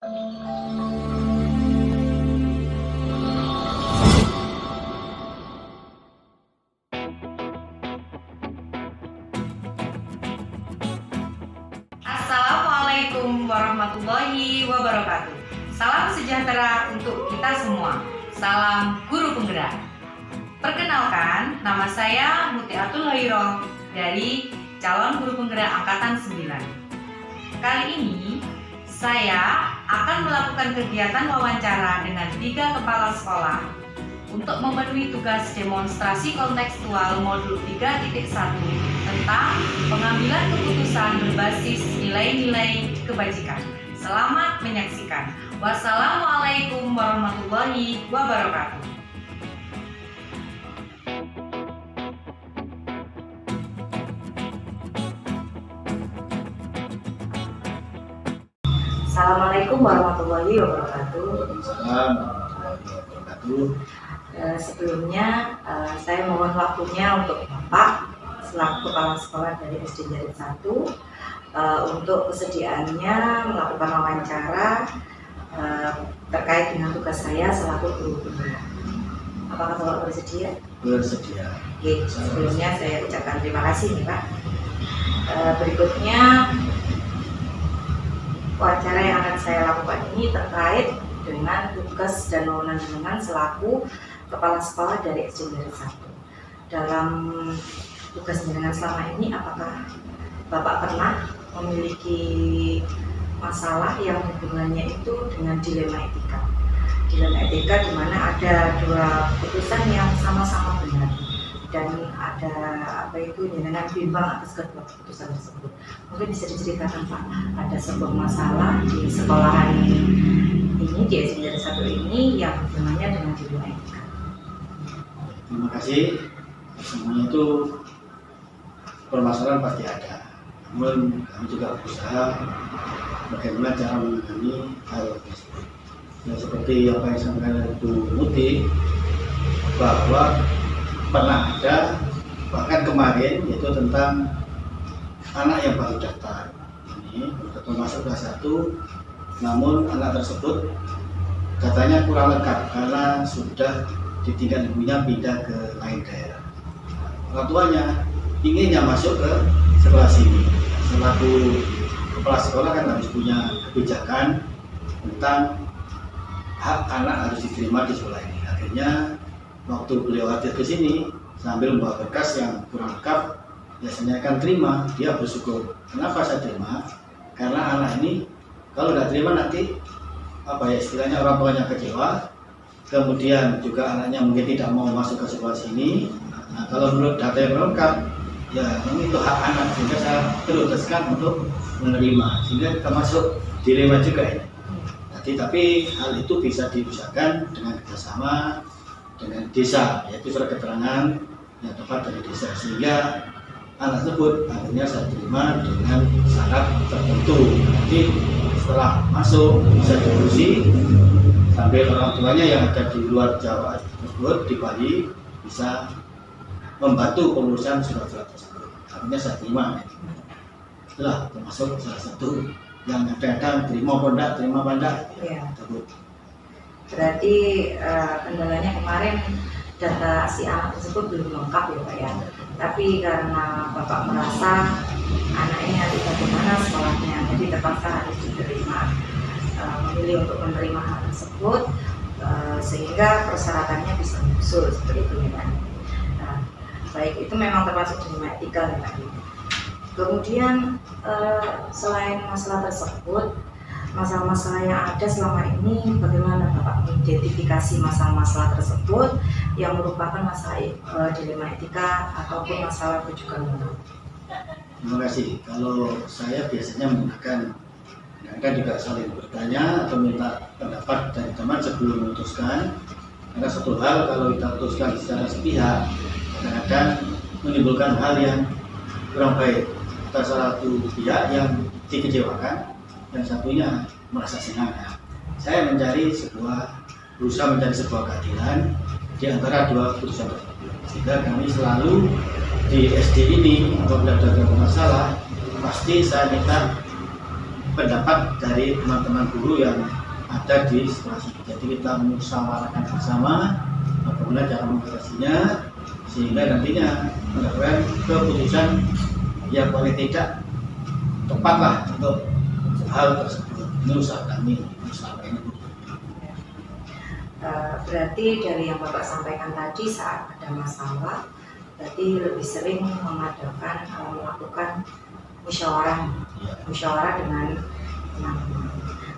Assalamualaikum warahmatullahi wabarakatuh. Salam sejahtera untuk kita semua. Salam guru penggerak. Perkenalkan, nama saya Mutiatul Hoiroh dari calon guru penggerak angkatan 9. Kali ini saya akan melakukan kegiatan wawancara dengan 3 kepala sekolah untuk memenuhi tugas demonstrasi kontekstual modul 3.1 tentang pengambilan keputusan berbasis nilai-nilai kebajikan. Selamat menyaksikan. Wassalamualaikum warahmatullahi wabarakatuh. Assalamualaikum warahmatullahi wabarakatuh. Sebelumnya saya mohon waktunya untuk Bapak selaku kepala sekolah dari SD Jarit 1 untuk kesediaannya melakukan wawancara terkait dengan tugas saya selaku guru penggerak. Apakah Bapak bersedia? Bersedia. Oke, sebelumnya saya ucapkan terima kasih nih Pak. Berikutnya wawancara yang akan saya lakukan ini terkait dengan tugas dan wewenang jenengan selaku kepala sekolah dari SD Jarit 1. Dalam tugas jenengan selama ini, apakah Bapak pernah memiliki masalah yang hubungannya itu dengan dilema etika? Dilema etika di mana ada 2 keputusan yang sama-sama benar dan ada jenengan bimbang atas kedua keputusan tersebut. Mungkin bisa diceritakan Pak, ada sebuah masalah di sekolahan ini, di SD Jarit 1 ini yang hubungannya dengan dilema etika. Terima kasih. Semuanya itu permasalahan pasti ada. Namun kami juga berusaha bagaimana cara menangani hal tersebut. Ya, seperti apa yang disampaikan Ibu Muti, bahwa pernah ada bahkan kemarin yaitu tentang anak yang baru daftar. Ini baru masuk kelas 1, namun anak tersebut katanya kurang lengkap karena sudah ditinggal ibunya pindah ke lain daerah. Orang tuanya inginnya masuk ke sekolah sini. Selaku kepala sekolah kan harus punya kebijakan tentang hak anak harus diterima di sekolah ini. Akhirnya waktu beliau hadir ke sini sambil membawa berkas yang kurang lengkap, biasanya akan terima, dia bersyukur. Kenapa saya terima? Karena anak ini kalau tidak terima nanti istilahnya orang tuanya kecewa, kemudian juga anaknya mungkin tidak mau masuk ke sekolah sini. Nah, kalau menurut data yang lengkap, ya memang itu hak anak, sehingga saya teruskan untuk menerima, sehingga termasuk dilema juga ini. Tapi hal itu bisa diusahakan dengan kerjasama dengan desa, yaitu surat keterangan yang tepat dari desa, sehingga anak tersebut akhirnya saya terima dengan syarat tertentu. Nanti setelah masuk bisa diurusi sambil orang tuanya yang ada di luar Jawa tersebut di Bali bisa membantu pengurusan surat-surat tersebut. Akhirnya saya terima. Itulah termasuk salah satu yang kadang-kadang terima pandang Ya. Berarti kendalanya kemarin data si anak tersebut belum lengkap ya Pak ya. Tapi karena Bapak merasa anak ini nanti bagaimana sekolahnya, jadi terpaksa harus diterima, memilih untuk menerima hal tersebut, sehingga persyaratannya bisa muncul seperti itu ya Pak. Nah, baik, itu memang termasuk dilema etika ya Pak. Kemudian selain masalah tersebut, masalah-masalah yang ada selama ini, bagaimana Bapak mengidentifikasi masalah-masalah tersebut yang merupakan masalah dilema etika ataupun masalah rujukan menurut? Terima kasih. Kalau saya biasanya menggunakan, kadang juga saling bertanya atau minta pendapat dari teman sebelum memutuskan. Karena satu hal kalau kita putuskan secara sepihak, kadang-kadang menimbulkan hal yang kurang baik. Kita salah satu pihak yang dikecewakan, yang satunya merasa senang. Saya berusaha mencari sebuah keadilan di antara 2 putusan tersebut. Sehingga kami selalu di SD ini apabila ada masalah, pasti saya minta pendapat dari teman-teman guru yang ada di sekolah. Jadi kita musyawarahkan bersama bagaimana cara mengatasinya sehingga nantinya mendapatkan keputusan yang paling tidak tepat lah untuk hal tersebut. Ini usaha kami, usaha ini. Berarti dari yang Bapak sampaikan tadi, saat ada masalah berarti lebih sering mengadakan melakukan musyawarah dengan teman-teman.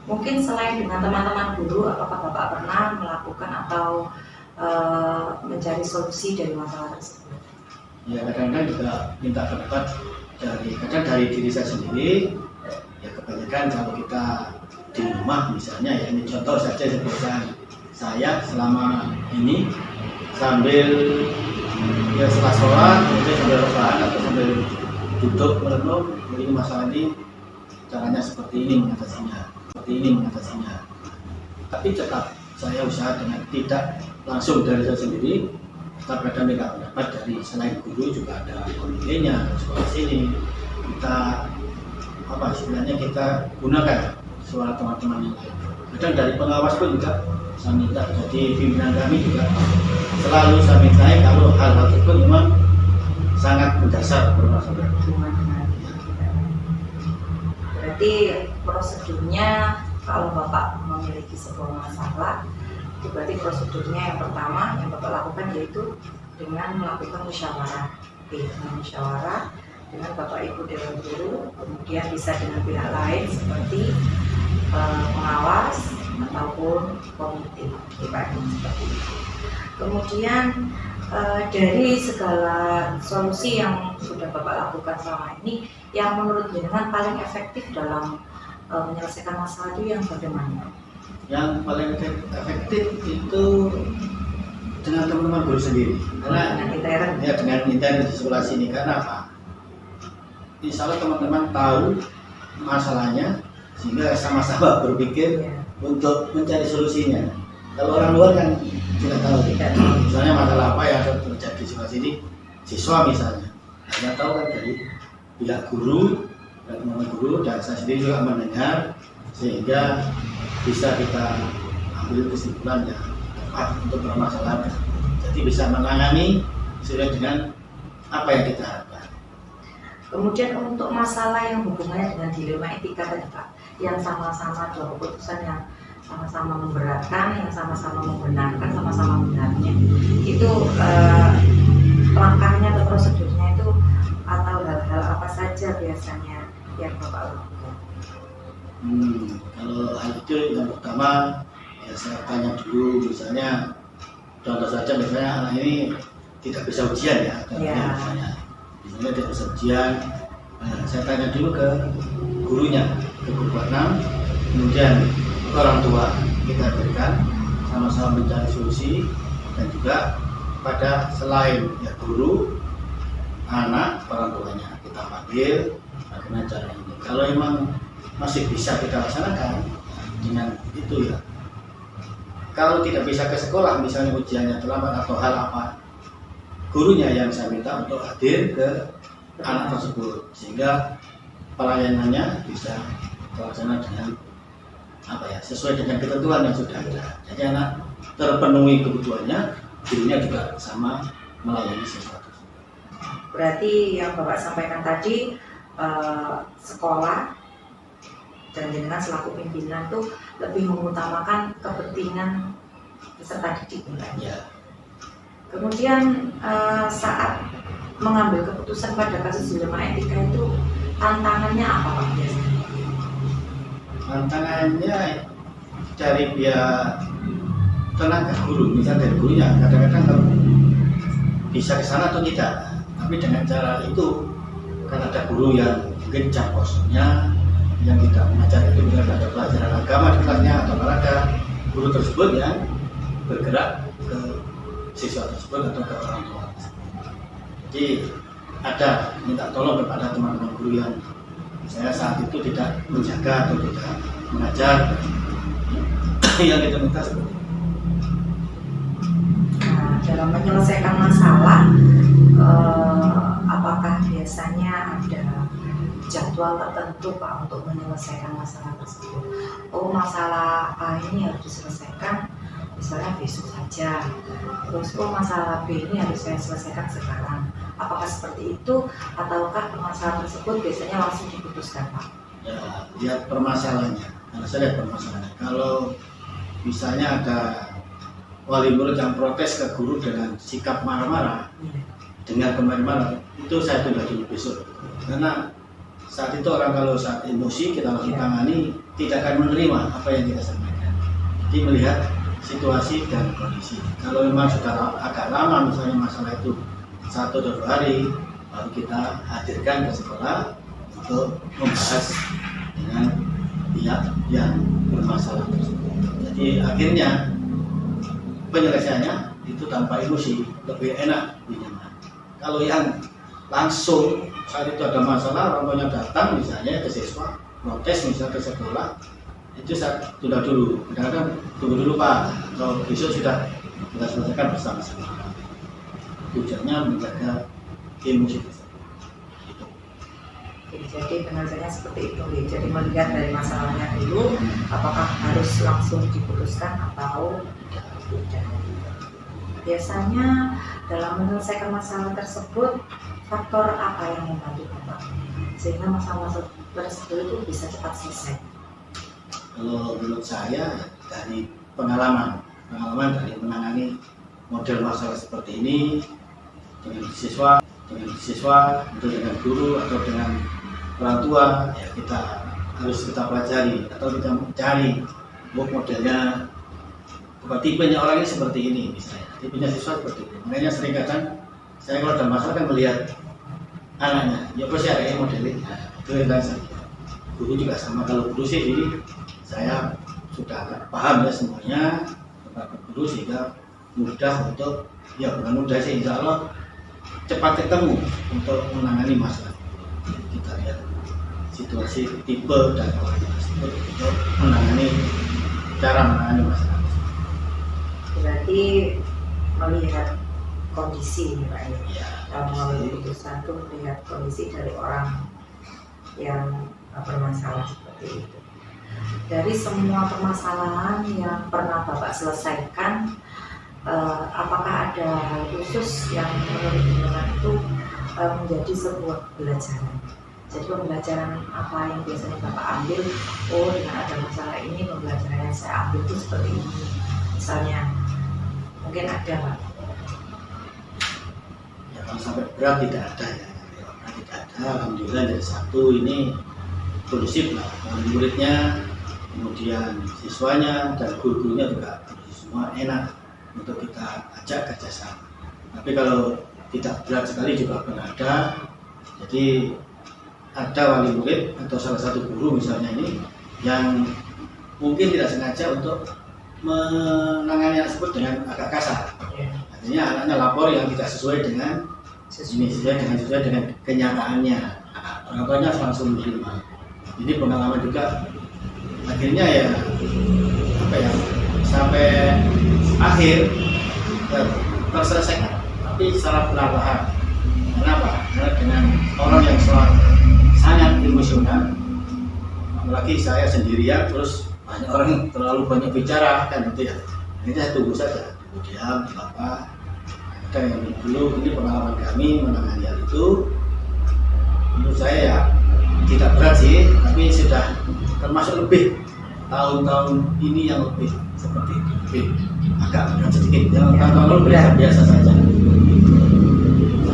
Mungkin selain dengan teman-teman guru, apakah Bapak pernah melakukan atau mencari solusi dari masalah tersebut? Ya, kadang-kadang juga minta pendapat dari diri saya sendiri. Ya, kebanyakan kalau kita di rumah misalnya, ya ini contoh saja seperti saya selama ini sambil ya setelah sholat, kemudian sambil rebahan atau sambil duduk merenung, ini masalah ini caranya seperti ini mengatasinya. Tapi tetap saya usaha dengan tidak langsung dari saya sendiri, tetap ada minta pendapat dari selain guru juga ada komitenya sekolah sini. Kita istilahnya kita gunakan suara teman-teman yang lain. Kadang dari pengawas pun juga saya minta, jadi pimpinan kami juga selalu saya minta kalau hal-hal itu memang sangat mendasar bermasalah. Berarti prosedurnya kalau Bapak memiliki sebuah masalah, itu berarti prosedurnya yang pertama yang Bapak lakukan yaitu dengan melakukan musyawarah dengan Bapak Ibu Dewan Guru, kemudian bisa dengan pihak lain seperti pengawas ataupun komite seperti itu. Kemudian dari segala solusi yang sudah Bapak lakukan selama ini, yang menurut jenengan paling efektif dalam menyelesaikan masalah itu yang bagaimana? Yang paling efektif itu dengan teman-teman guru sendiri, karena dengan intern di sekolah sini. Karena apa? Insya Allah teman-teman tahu masalahnya sehingga sama-sama berpikir untuk mencari solusinya. Kalau orang luar kan tidak tahu. Misalnya masalah apa yang terjadi di sekolah sini, siswa misalnya, hanya tahu kan dari pihak guru dan teman-teman guru, dan saya sendiri juga mendengar sehingga bisa kita ambil kesimpulan yang tepat untuk permasalahan. Jadi bisa menangani sesuai dengan apa yang kita harapkan. Kemudian untuk masalah yang hubungannya dengan dilema etika tadi Pak, yang sama-sama dua keputusan yang sama-sama memberatkan, yang sama-sama membenarkan, sama-sama benarnya, itu langkahnya atau prosedurnya itu atau hal-hal apa saja biasanya yang Bapak lakukan? Kalau hal itu yang pertama ya saya tanya dulu, misalnya contoh saja misalnya anak ini tidak bisa ujian ya. Misalnya tidak bisa ujian, saya tanya dulu ke gurunya, ke guru 6, kemudian ke orang tua kita berikan sama-sama mencari solusi, dan juga pada selain ya guru, anak, orang tuanya kita panggil bagaimana cara ini. Kalau memang masih bisa kita laksanakan dengan itu ya. Kalau tidak bisa ke sekolah, misalnya ujiannya terlambat atau hal apa, gurunya yang saya minta untuk hadir ke anak tersebut sehingga pelayanannya bisa terlaksana dengan sesuai dengan ketentuan yang sudah ada. Jadi anak terpenuhi kebutuhannya, gurunya juga sama melayani sesuatu. Berarti yang Bapak sampaikan tadi, sekolah dan jenengan selaku pimpinan tuh lebih mengutamakan kepentingan peserta didik. Ya. Kemudian saat mengambil keputusan pada kasus dilema etika itu tantangannya apa Pak biasanya? Tantangannya dari pihak tenaga guru, misalnya dari gurunya, kadang-kadang bisa ke sana atau tidak. Tapi dengan cara itu, kan ada guru yang mungkin jam kosongnya yang tidak mengajar itu, misalnya ada pelajaran agama di kelasnya, atau ada guru tersebut yang bergerak ke siswa tersebut atau ke orang tua. Jadi ada minta tolong kepada teman-teman guru yang saya saat itu tidak menjaga atau tidak mengajar, yang kita minta seperti itu. Nah, dalam menyelesaikan masalah, apakah biasanya ada jadwal tertentu Pak untuk menyelesaikan masalah tersebut. Oh, masalah A ini harus diselesaikan misalnya besok saja, terus masalah B ini harus saya selesaikan sekarang. Apakah seperti itu ataukah permasalahan tersebut biasanya langsung diputuskan Pak? Ya, lihat permasalahannya. Karena saya lihat permasalahannya. Kalau misalnya ada wali murid yang protes ke guru dengan sikap marah-marah, dengan marah-marah, itu saya tunda dulu besok. Karena saat itu orang kalau saat emosi kita langsung tangani, tidak akan menerima apa yang kita sampaikan. Jadi melihat situasi dan kondisi. Kalau memang sudah agak lama misalnya masalah itu 1 atau 2 hari, baru kita hadirkan ke sekolah untuk membahas dengan pihak yang bermasalah tersebut. Jadi akhirnya penyelesaiannya itu tanpa emosi, lebih enak, lebih nyaman. Kalau yang langsung saat itu ada masalah, orang tuanya datang misalnya ke siswa, protes misalnya ke sekolah, itu saya tunda dulu. Kadang-kadang tunggu dulu Pak, kalau besok sudah kita selesaikan bersama-sama. Tujuannya menjaga emosi tersebut. Jadi penyelesaiannya seperti itu. Jadi melihat dari masalahnya dulu, apakah harus langsung diputuskan atau tidak. Biasanya dalam menyelesaikan masalah tersebut, faktor apa yang membantu Bapak sehingga masalah-masalah tersebut itu bisa cepat selesai? Kalau menurut saya dari pengalaman dari menangani model masalah seperti ini dengan siswa, atau dengan guru atau dengan orang tua, ya kita harus kita pelajari atau kita cari modelnya, tipenya orang ini seperti ini misalnya, tipenya siswa seperti ini. Makanya sering kadang saya kalau ada masalah kan melihat anaknya, ya pasti ada yang modelnya, itu yang saya. Guru juga sama, kalau guru sih ini saya sudah agak paham ya semuanya tentang guru sehingga mudah untuk, ya bukan mudah sih, insya Allah cepat ketemu untuk menangani masalah. Kita lihat situasi tipe dan kualitas tersebut untuk cara menangani masalah. Berarti melihat kondisi Pak ya. Kalau mengambil keputusan itu melihat kondisi dari orang yang bermasalah seperti itu. Dari semua permasalahan yang pernah Bapak selesaikan, apakah ada hal khusus yang menurut Bapak itu menjadi sebuah pembelajaran? Jadi pembelajaran apa yang biasanya Bapak ambil? Oh, dengan ada masalah ini pembelajaran yang saya ambil itu seperti ini. Misalnya, mungkin ada Pak? Ya, kalau sampai berat tidak ada ya. Tidak ada. Alhamdulillah dari satu ini kondusif lah. Muridnya, kemudian siswanya dan guru-gurunya juga semua enak untuk kita ajak kerjasama. Tapi kalau tidak berat sekali juga pernah ada. Jadi ada wali murid atau salah satu guru misalnya ini yang mungkin tidak sengaja untuk menangani anak tersebut dengan agak kasar. Artinya anaknya lapor yang tidak sesuai dengan sesuai dengan kenyataannya. Orang tuanya langsung menerima. Ini pengalaman juga. Akhirnya ya sampai akhir terselesaikan, tapi secara perlahan. Kenapa? Karena dengan orang yang sangat emosional, apalagi saya sendirian, terus banyak orang terlalu banyak bicara kan gitu ya. Ini saya tunggu saja, diam Bapak. Ada yang dulu ini pengalaman kami menangani hal itu. Menurut saya ya tidak berat sih, tapi sudah termasuk lebih tahun-tahun ini yang lebih seperti itu, lebih agak berat sedikit. Yang tahun-tahun biasa saja.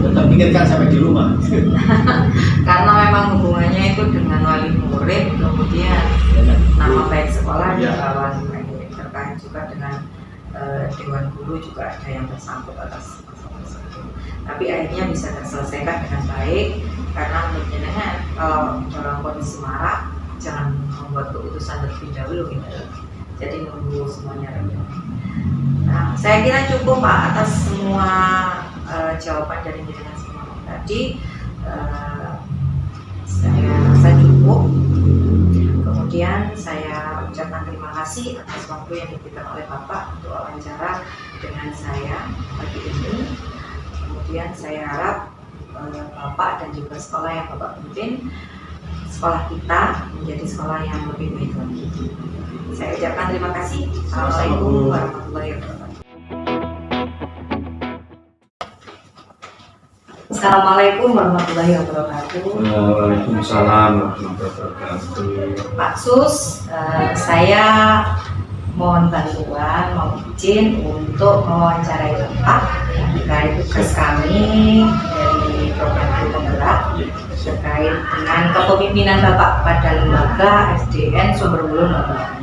Tetap pikirkan sampai di rumah. Karena memang hubungannya itu dengan wali murid, kemudian nama baik sekolah dibawa terkait juga dengan dewan guru juga ada yang tersangkut atas masalah tersebut. Tapi akhirnya bisa terselesaikan dengan baik karena menurut jenengan kalau dalam kondisi marah jangan membuat keputusan terlebih dahulu gitu. Jadi nunggu semuanya reda. Nah, saya kira cukup Pak atas semua jawaban dari jenengan semua tadi. Saya rasa cukup. Kemudian saya ucapkan terima kasih atas waktu yang diberikan oleh Bapak untuk wawancara dengan saya pagi ini. Kemudian saya harap Bapak dan juga sekolah yang Bapak pimpin sekolah kita menjadi sekolah yang lebih baik lagi. Saya ucapkan terima kasih. Assalamualaikum warahmatullahi wabarakatuh. Assalamualaikum warahmatullahi wabarakatuh. Waalaikumsalam warahmatullahi wabarakatuh. Pak Sus, saya mohon bantuan, mohon izin untuk mewawancarai Bapak terkait tugas kami dari program Guru Penggerak terkait dengan kepemimpinan Bapak pada lembaga SDN Sumberwulu Nogolangan.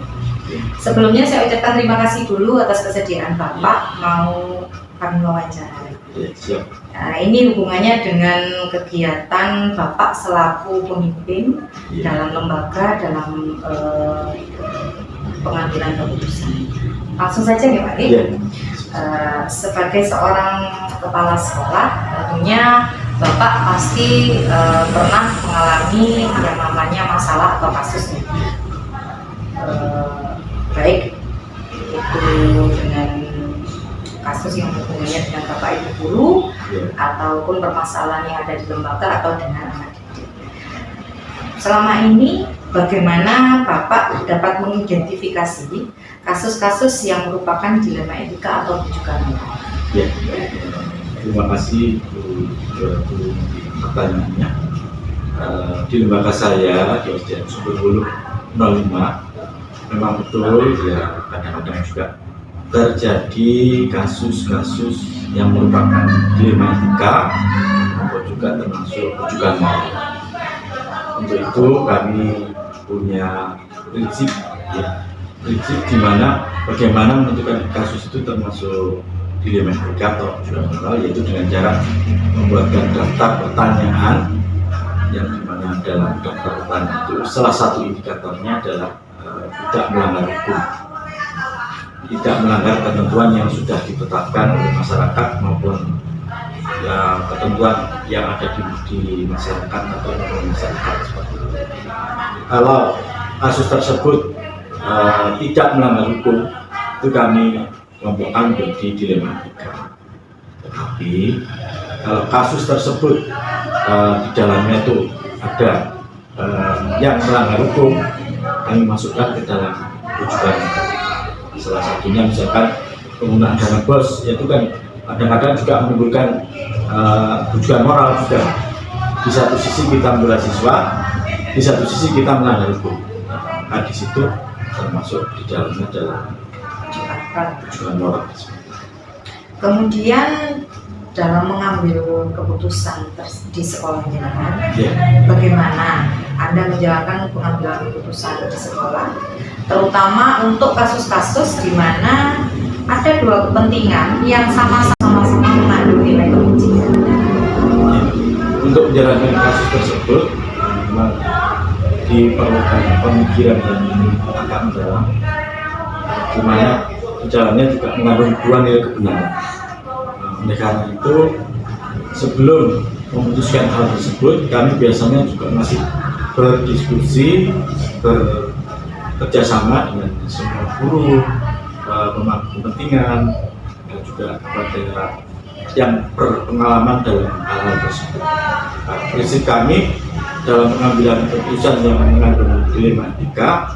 Sebelumnya saya ucapkan terima kasih dulu atas kesediaan Bapak mau kami wawancarai. Siap. Nah, ini hubungannya dengan kegiatan Bapak selaku pemimpin dalam lembaga, dalam pengambilan keputusan. Langsung saja ya Pak. Sebagai seorang kepala sekolah, tentunya Bapak pasti pernah mengalami yang namanya masalah atau kasus baik itu dengan kasus yang hubungannya dengan Bapak Ibu guru ataupun permasalahan yang ada di lembaga atau dengan anak didik. Selama ini bagaimana Bapak dapat mengidentifikasi kasus-kasus yang merupakan dilema etika atau rujukan moral? Ya, terima kasih Bu pertanyaannya. Di lembaga saya di SDN Sumberwulu 05 memang betul ya, kadang-kadang juga terjadi kasus-kasus yang merupakan dilema etika atau juga termasuk rujukan moral. Untuk itu kami punya prinsip di mana bagaimana menentukan kasus itu termasuk dilema etika atau rujukan moral, yaitu dengan cara membuatkan daftar pertanyaan yang dimana dalam daftar pertanyaan itu salah satu indikatornya adalah tidak melanggar hukum, tidak melanggar ketentuan yang sudah ditetapkan oleh masyarakat maupun ya, ketentuan yang ada di masyarakat atau masyarakat seperti itu. Kalau kasus tersebut tidak melanggar hukum, itu kami kelompokkan menjadi dilema etika. Tetapi kalau kasus tersebut di dalamnya itu ada yang melanggar hukum, kami masukkan ke dalam rujukan. Salah satunya misalkan penggunaan dana bos, yaitu kan kadang-kadang juga menimbulkan rujukan moral juga. Di satu sisi kita membela siswa, di satu sisi kita melanggar hukum. Nah, di situ termasuk di dalamnya adalah rujukan moral. Kemudian dalam mengambil keputusan di sekolah jenengan, bagaimana Anda menjalankan pengambilan keputusan di sekolah, terutama untuk kasus-kasus di mana ada dua kepentingan yang sama-sama mengandung nilai kebencian. Untuk menjalankan kasus tersebut, memang diperlukan pemikiran dan agak mendalam, di mana di dalamnya juga mengandung dua nilai kebenaran. Oleh karena itu, sebelum memutuskan hal tersebut, kami biasanya juga masih berdiskusi, bekerjasama dengan semua guru, pemangku kepentingan, dan juga kepada yang berpengalaman dalam hal tersebut. Nah, prinsip kami dalam pengambilan keputusan yang mengandung dilema etika,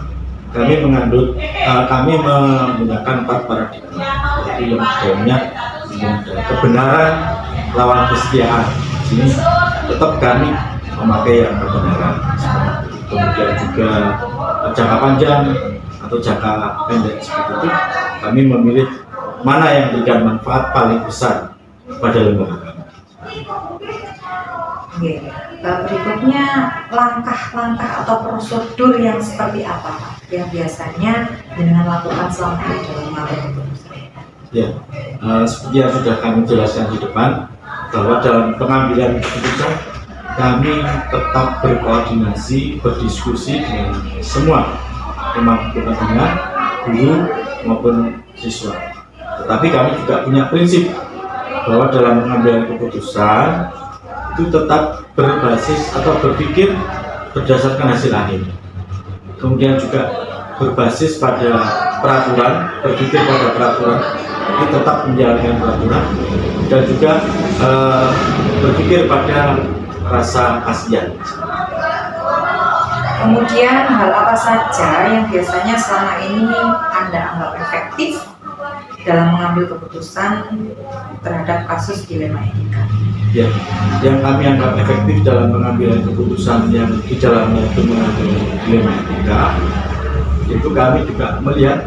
kami menggunakan 4 paradigma, yaitu yang pertama kebenaran lawan kesetiaan. Sini tetap kami memakai yang kebenaran. Kemudian juga jangka panjang atau jangka pendek seperti itu, kami memilih mana yang memberikan manfaat paling besar pada lembaga kami. Oke, berikutnya langkah-langkah atau prosedur yang seperti apa Pak yang biasanya dengan lakukan selama ini dalam mengambil keputusan? Ya, seperti yang sudah kami jelaskan di depan, bahwa dalam pengambilan keputusan kami tetap berkoordinasi, berdiskusi dengan semua pemangku kepentingan, guru maupun siswa. Tetapi kami juga punya prinsip bahwa dalam mengambil keputusan itu tetap berbasis atau berpikir berdasarkan hasil akhir. Kemudian juga berbasis pada peraturan, berpikir pada peraturan, jadi tetap menjalankan peraturan, dan juga berpikir pada rasa kasihan. Kemudian hal apa saja yang biasanya selama ini Anda anggap efektif dalam mengambil keputusan terhadap kasus dilema etika? Ya, yang kami anggap efektif dalam mengambil keputusan yang di dalamnya itu mengambil dilema etika, itu kami juga melihat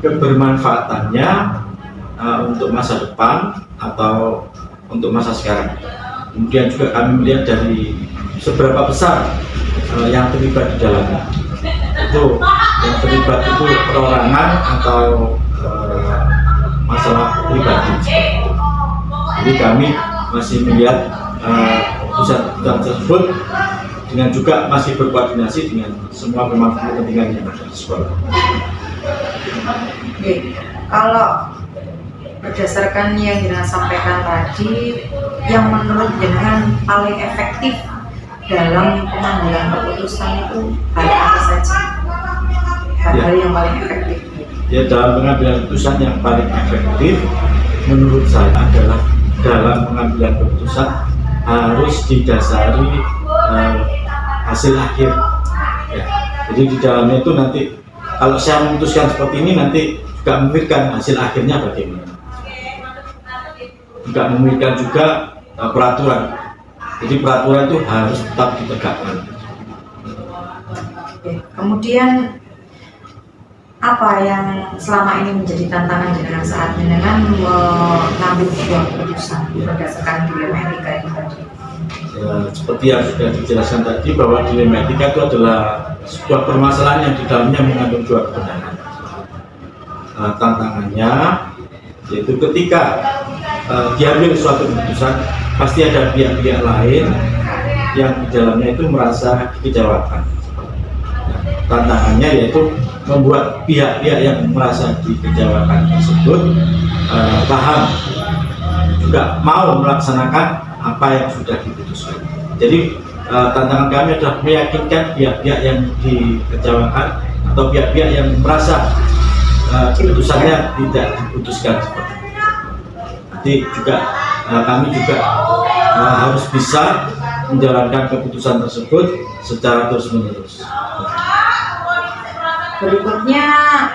kebermanfaatannya untuk masa depan atau untuk masa sekarang. Kemudian juga kami melihat dari seberapa besar yang terlibat di dalamnya. Itu yang terlibat itu perorangan atau masalah pribadi. Jadi kami masih melihat keputusan tersebut dengan juga masih berkoordinasi dengan semua pemangku kepentingan yang ada di sekolah. Oke, kalau berdasarkan yang Jenengan sampaikan tadi, yang menurut Jenengan paling efektif dalam pengambilan keputusan itu hal apa saja? Hal-hal yang paling efektif. Ya, dalam pengambilan keputusan yang paling efektif menurut saya adalah dalam pengambilan keputusan harus didasari hasil akhir. Ya. Jadi di dalamnya itu nanti kalau saya memutuskan seperti ini nanti juga memikirkan hasil akhirnya bagaimana. Juga memikirkan juga peraturan. Jadi peraturan itu harus tetap ditegakkan. Kemudian apa yang selama ini menjadi tantangan Jenengan saat Jenengan mengambil sebuah keputusan berdasarkan dilema etika ini tadi? Ya, seperti yang sudah dijelaskan tadi bahwa dilema etika itu adalah sebuah permasalahan yang di dalamnya mengandung dua kebenaran. Tantangannya yaitu ketika diambil suatu keputusan pasti ada pihak-pihak lain yang di dalamnya itu merasa dikecewakan. Tantangannya yaitu membuat pihak-pihak yang merasa dikecewakan tersebut paham juga mau melaksanakan apa yang sudah diputuskan. Jadi tantangan kami adalah meyakinkan pihak-pihak yang dikecewakan atau pihak-pihak yang merasa keputusannya tidak diputuskan seperti itu. Jadi juga kami juga harus bisa menjalankan keputusan tersebut secara terus-menerus. Berikutnya,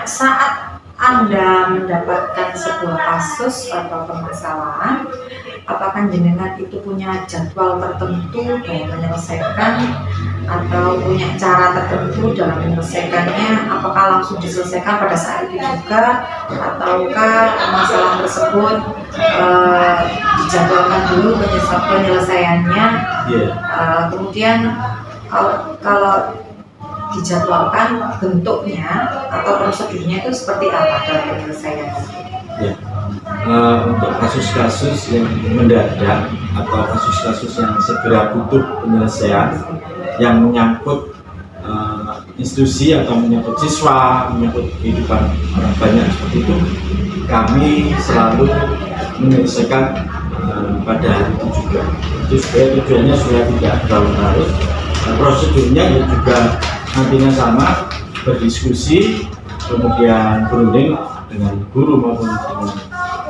saat Anda mendapatkan sebuah kasus atau permasalahan, apakah Jenengan itu punya jadwal tertentu dalam menyelesaikan atau punya cara tertentu dalam menyelesaikannya? Apakah langsung diselesaikan pada saat itu juga, ataukah masalah tersebut dijadwalkan dulu penyelesaiannya? Kemudian kalau dijadwalkan bentuknya atau prosedurnya itu seperti apa dalam penyelesaian? Ya, untuk kasus-kasus yang mendadak atau kasus-kasus yang segera butuh penyelesaian yang menyangkut institusi atau menyangkut siswa, menyangkut kehidupan orang banyak seperti itu, kami selalu menyelesaikan pada hari itu juga. Itu supaya tujuannya supaya tidak terlalu-larut. Prosedurnya juga nantinya sama, berdiskusi, kemudian berunding dengan guru maupun dengan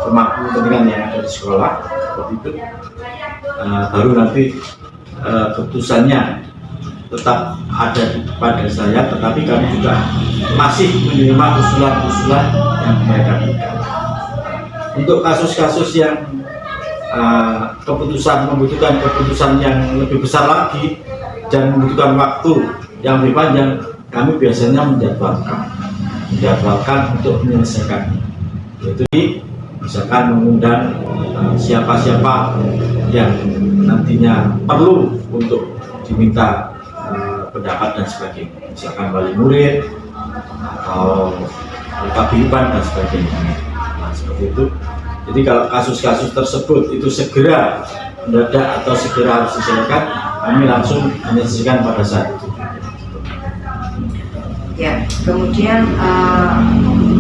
pemangku kepentingan yang ada di sekolah seperti itu. Baru nanti keputusannya tetap ada pada saya, tetapi kami juga masih menerima usulan-usulan yang mereka berikan. Untuk kasus-kasus yang membutuhkan keputusan yang lebih besar lagi dan membutuhkan waktu yang lebih panjang, kami biasanya menjadwalkan untuk menyelesaikan. Yaitu misalkan mengundang siapa-siapa yang nantinya perlu untuk diminta pendapat dan sebagainya, misalkan wali murid atau paguyuban dan sebagainya. Nah, seperti itu. Jadi kalau kasus-kasus tersebut itu segera mendadak atau segera harus diselesaikan, kami langsung menyelesaikan pada saat itu. Ya, kemudian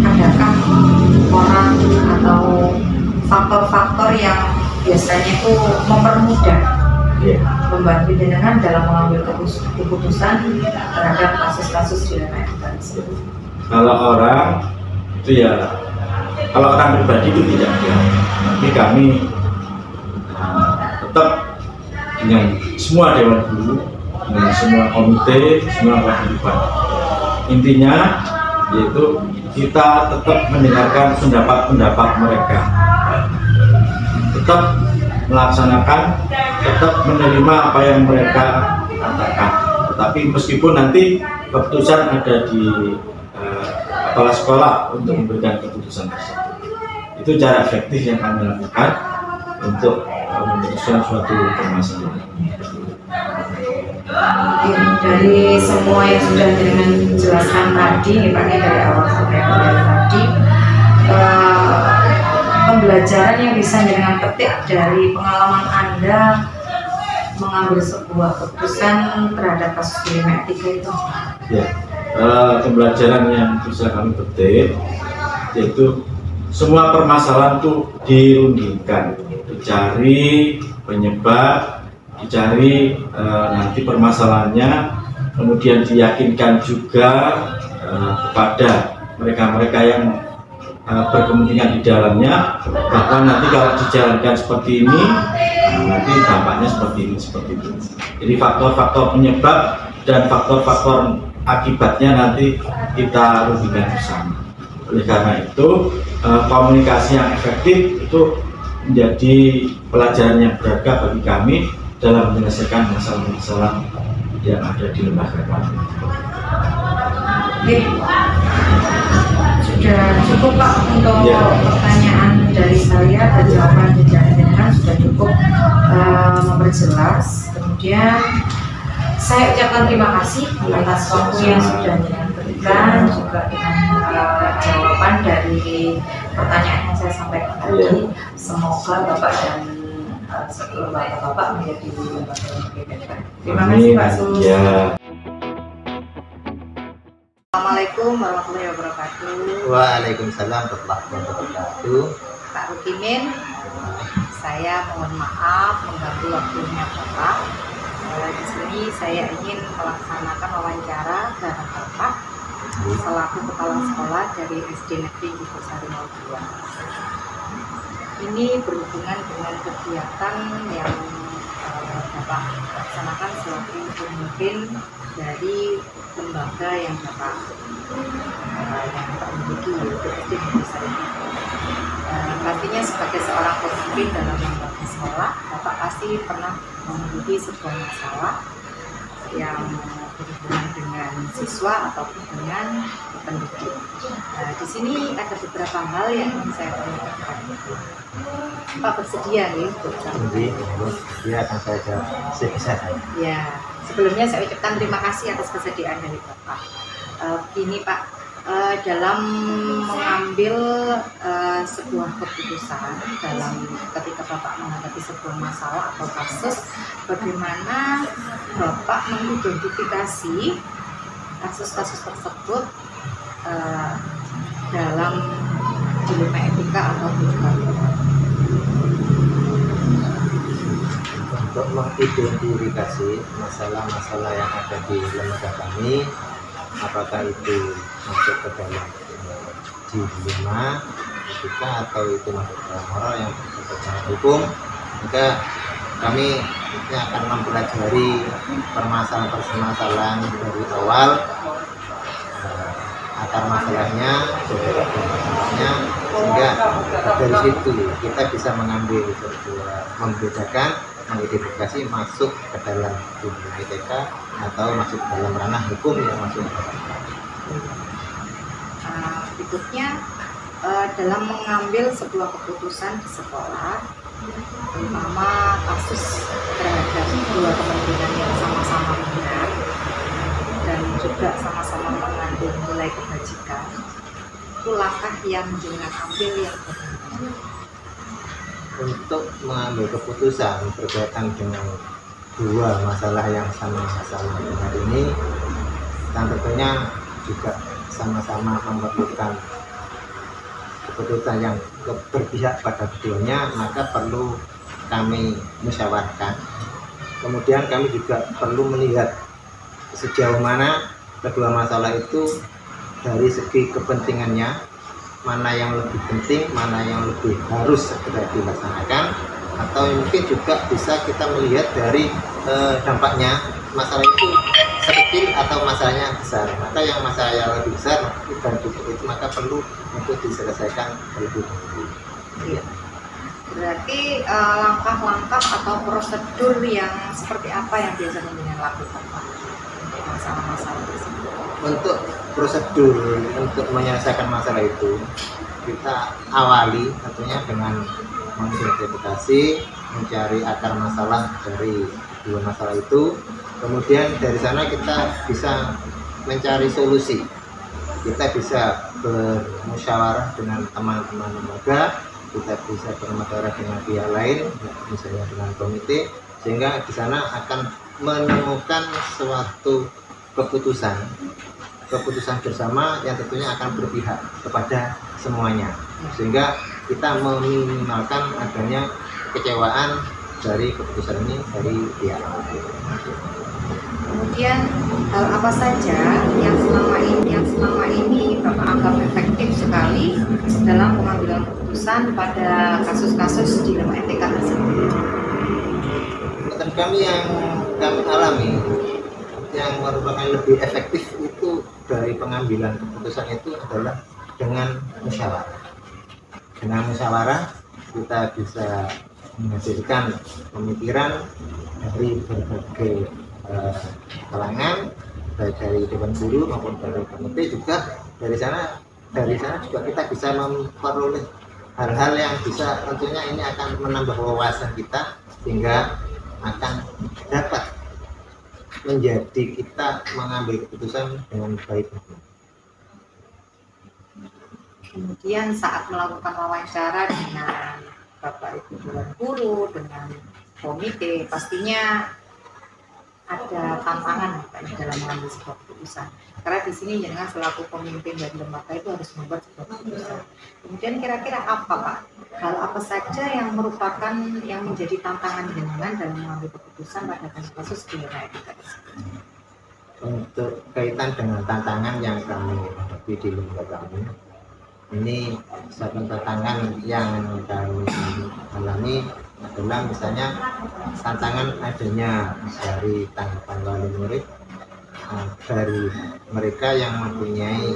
adakah orang atau faktor-faktor yang biasanya itu mempermudah membantu Jenengan dalam mengambil keputusan terhadap kasus-kasus dilema etika tersebut? Kalau orang itu ya, kalau orang pribadi itu tidak ya, tapi kami tetap dengan semua dewan guru dengan semua komite, semua paguyuban. Intinya yaitu kita tetap mendengarkan pendapat-pendapat mereka, tetap melaksanakan, tetap menerima apa yang mereka katakan. Tetapi meskipun nanti keputusan ada di kepala sekolah untuk memberikan keputusan tersebut, itu cara efektif yang kami lakukan untuk memutuskan suatu permasalahan. Dari semua yang sudah dengan jelaskan tadi, Pak, dari awal sampai akhir tadi, pembelajaran yang bisa dengan petik dari pengalaman Anda mengambil sebuah keputusan terhadap kasus dilema etika itu. Ya, pembelajaran yang bisa kami petik yaitu semua permasalahan itu dirundingkan, dicari penyebab, dicari nanti permasalahannya, kemudian diyakinkan juga kepada mereka-mereka yang berkepentingan di dalamnya bahwa nanti kalau dijalankan seperti ini, nanti dampaknya seperti ini, seperti itu. Jadi faktor-faktor penyebab dan faktor-faktor akibatnya nanti kita rundingkan bersama. Oleh karena itu komunikasi yang efektif itu menjadi pelajaran yang berharga bagi kami dalam menyelesaikan masalah-masalah yang ada di lembaga kami. Sudah cukup, Pak, untuk pertanyaan dari saya dan jawaban dari Jenderal sudah cukup memperjelas. Kemudian saya ucapkan terima kasih atas waktu yang sudah Jenderal berikan, juga dengan jawaban dari pertanyaan yang saya sampaikan tadi. Semoga Bapak dan seluruh Bapak menjadi lembaga yang lebih baik. Terima kasih, Pak Sus. Assalamualaikum warahmatullahi wabarakatuh. Waalaikumsalam warahmatullahi wabarakatuh. Pak Rukimin, saya mohon maaf mengganggu waktunya Bapak. Di sini saya ingin melaksanakan wawancara terhadap Bapak selaku kepala sekolah dari SD Negeri Gugosari 02. Ini berhubungan dengan kegiatan yang Bapak laksanakan selaku pemimpin dari lembaga yang Bapak miliki, yaitu SD Gugosari. Pastinya sebagai seorang pemimpin dalam lembaga sekolah, Bapak pasti pernah memiliki sebuah masalah yang berhubungan dengan siswa ataupun dengan pendidik. Di sini ada beberapa hal yang ingin saya tanyakan. Pak bersedia nih untuk Dia akan saya jawab sebisa. Ya, sebelumnya saya ucapkan terima kasih atas kesediaan dari Bapak. Begini Pak, dalam mengambil sebuah keputusan dalam ketika Bapak menghadapi sebuah masalah atau kasus, bagaimana Bapak mengidentifikasi kasus-kasus tersebut dalam dilema etika atau bukan? Untuk mengidentifikasi masalah-masalah yang ada di lembaga kami, apakah itu masuk ke dalam dilema etika atau itu masuk ke dalam moral yang berkaitan dengan hukum, maka kami akan mempelajari permasalahan-permasalahan dari awal, akar masalahnya, masalahnya, sehingga dari situ kita bisa mengambil membedakan, mengidentifikasi masuk ke dalam dilema etika atau masuk dalam ranah hukum yang masuk ke dalam. Berikutnya, dalam mengambil sebuah keputusan di sekolah, terutama kasus terhadap dua kepentingan yang sama-sama benar dan juga sama-sama mengandung nilai kebajikan, itu langkah yang dengan ambil yang benar. Untuk mengambil keputusan berkaitan dengan dua masalah yang sama-sama benar ini, dan tentunya juga sama-sama memerlukan keputusan yang berpihak pada keduanya, maka perlu kami musyawarahkan. Kemudian kami juga perlu melihat sejauh mana kedua masalah itu dari segi kepentingannya, mana yang lebih penting, mana yang lebih harus segera dilaksanakan, atau mungkin juga bisa kita melihat dari dampaknya masalah itu sekecil atau masalahnya besar. Maka yang masalah yang lebih besar dan cukup itu maka perlu untuk diselesaikan terlebih dahulu. Iya. Berarti langkah-langkah atau prosedur yang seperti apa yang biasanya dengan lakukan Pak untuk masalah-masalah tersebut? Untuk prosedur untuk menyelesaikan masalah itu kita awali tentunya dengan mengidentifikasi, mencari akar masalah dari dua masalah itu. Kemudian dari sana kita bisa mencari solusi. Kita bisa bermusyawarah dengan teman-teman lembaga, kita bisa bermusyawarah dengan pihak lain, misalnya dengan komite, sehingga di sana akan menemukan suatu keputusan bersama yang tentunya akan berpihak kepada semuanya, sehingga kita meminimalkan adanya kekecewaan dari keputusan ini dari pihak. Kemudian hal apa saja yang selama ini Bapak anggap efektif sekali dalam pengambilan keputusan pada kasus-kasus di lembaga etika tersebut? Dan kami yang kami alami yang merupakan lebih efektif itu dari pengambilan keputusan itu adalah dengan musyawarah. Dengan musyawarah kita bisa menghasilkan pemikiran dari berbagai kalangan, baik dari dewan guru maupun dari komite. Juga dari sana juga kita bisa memperoleh hal-hal yang bisa tentunya ini akan menambah wawasan kita sehingga akan dapat menjadi kita mengambil keputusan dengan baik. Kemudian saat melakukan wawancara dengan Bapak Ibu Dewan Guru, dengan komite, pastinya ada tantangan dalam mengambil sebuah keputusan. Karena di sini jangan selaku pemimpin dari lembaga itu harus membuat sebuah keputusan. Kemudian kira-kira apa Pak? Hal apa saja yang merupakan yang menjadi tantangan jenengan dalam mengambil keputusan pada kasus-kasus di lembaga etika tersebut? Untuk kaitan dengan tantangan yang kami hadapi di lembaga kami, ini satu tantangan yang kami alami adalah misalnya tantangan adanya dari tanggapan wali murid dari mereka yang mempunyai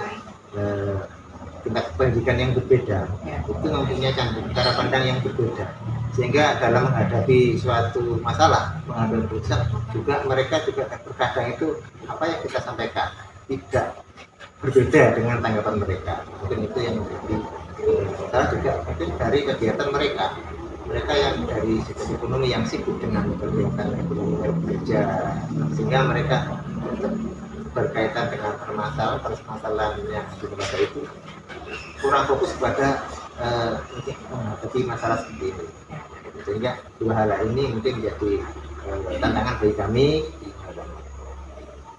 tingkat pendidikan yang berbeda, itu mempunyai cara pandang yang berbeda, sehingga dalam menghadapi suatu masalah mengambil keputusan juga mereka juga terkadang itu apa yang kita sampaikan tidak berbeda dengan tanggapan mereka. Mungkin itu yang menjadi masalah juga mungkin dari kegiatan mereka yang dari sisi ekonomi yang sibuk dengan kegiatan ekonomi bekerja, sehingga mereka berkaitan dengan permasalahan yang di lembaga itu kurang fokus pada menghadapi masalah seperti ini, sehingga dua hal ini mungkin menjadi tantangan bagi kami.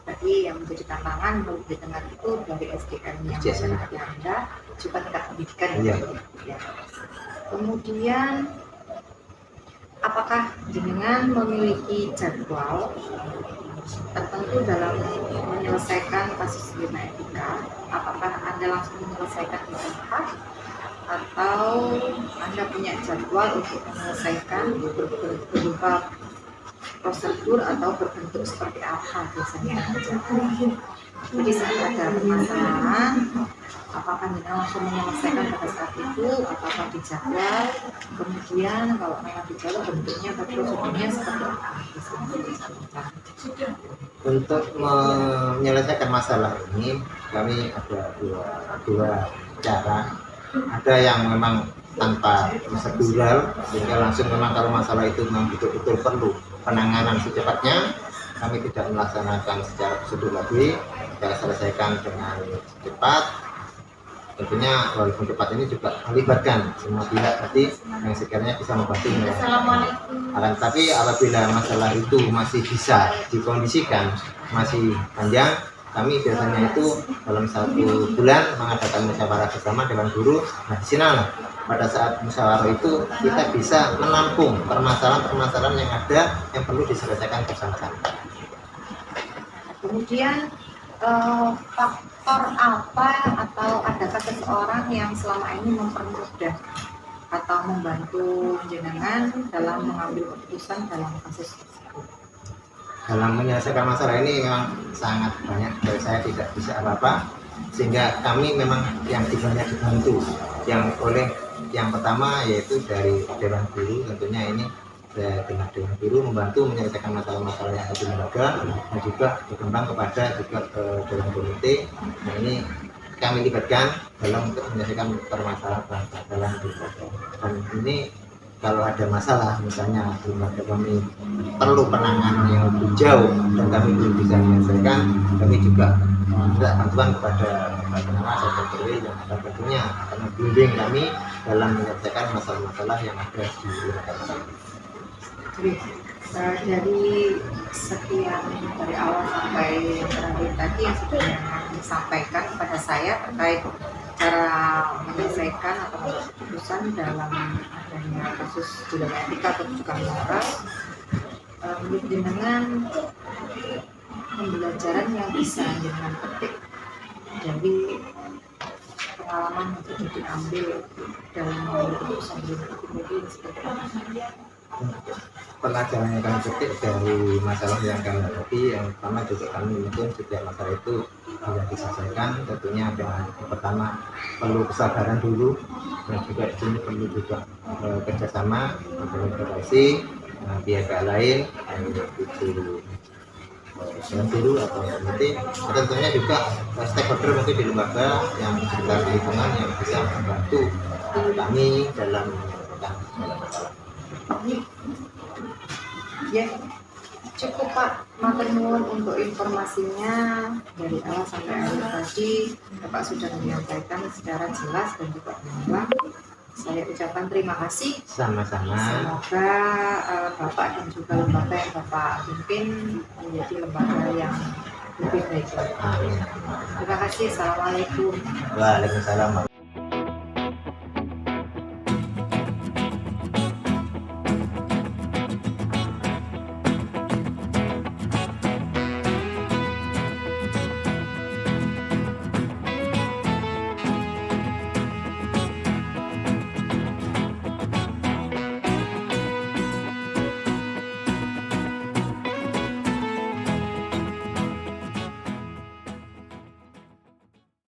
Tadi yang menjadi tantangan menurut dengar itu dari SDM yang rendah, juga tingkat pendidikan ya. Kemudian apakah jenengan memiliki jadwal tertentu dalam menyelesaikan kasus pidana etika? Apakah Anda langsung menyelesaikan di tempat atau Anda punya jadwal untuk menyelesaikan berupa prosedur atau berbentuk seperti apa biasanya? Jadi saat ada permasalahan, apakah kita langsung menyelesaikan pada saat itu, apakah dijadwal, kemudian kalau memang dijadwal bentuknya atau prosedurnya seperti apa? Untuk menyelesaikan masalah ini kami ada dua cara. Ada yang memang tanpa prosedural, sehingga langsung memang kalau masalah itu memang betul-betul perlu penanganan secepatnya, kami tidak melaksanakan secara prosedur lagi, kita selesaikan dengan cepat. Tentunya walaupun cepat ini juga melibatkan semua pihak tadi yang sekiranya bisa membantu. Tapi apabila masalah itu masih bisa dikondisikan, masih panjang, kami biasanya itu dalam 1 bulan mengadakan musyawarah bersama dengan guru. Nah, di sini pada saat musyawarah itu kita bisa menampung permasalahan-permasalahan yang ada yang perlu diselesaikan bersama-sama. Kemudian faktor apa atau adakah seseorang yang selama ini mempermudah atau membantu jenengan dalam mengambil keputusan dalam kasus tersebut? dalam menyelesaikan masalah ini memang sangat banyak dari saya tidak bisa apa-apa, sehingga kami memang yang banyak dibantu yang pertama yaitu dari Dewan Guru. Tentunya ini dengan Dewan Guru membantu menyelesaikan masalah-masalah yang ada di lembaga dan juga berkembang kepada juga ke Dewan Komite. Nah, ini kami libatkan dalam untuk menyelesaikan permasalahan dalam lembaga. Dan ini kalau ada masalah misalnya lembaga kami perlu penanganan yang lebih jauh dan kami belum bisa menyelesaikan, kami juga minta bantuan kepada penama sekretari yang akan tentunya akan membimbing kami dalam menyelesaikan masalah-masalah yang ada di lembaga kami. Jadi dari sekian dari awal sampai terakhir tadi yang sudah disampaikan kepada saya terkait cara menyelesaikan atau membuat keputusan dalam adanya kasus dilema etika atau rujukan moral, menurut jenengan pembelajaran yang bisa jenengan petik dari pengalaman yang sudah diambil dalam mengambil keputusan dilema etika ini seperti apa? Pelajaran yang kami petik dari masalah yang kami hadapi, yang pertama juga kami mungkin setiap masalah itu bisa diselesaikan tentunya dengan yang pertama perlu kesabaran dulu, dan juga di sini perlu juga kerjasama dengan komunikasi pihak lain itu Dewan Guru atau komite, tentunya juga stakeholder mungkin di lembaga yang sekitar di lingkungan yang bisa membantu kami dalam menyelesaikan masalah. Ya, cukup Pak, matur nuwun untuk informasinya dari awal sampai akhir tadi. Bapak sudah menyampaikan secara jelas dan juga gamblang. Saya ucapkan terima kasih. Sama-sama. Semoga Bapak dan juga lembaga yang Bapak pimpin menjadi lembaga yang lebih baik lagi. Amin. Terima kasih. Assalamualaikum. Waalaikumsalam.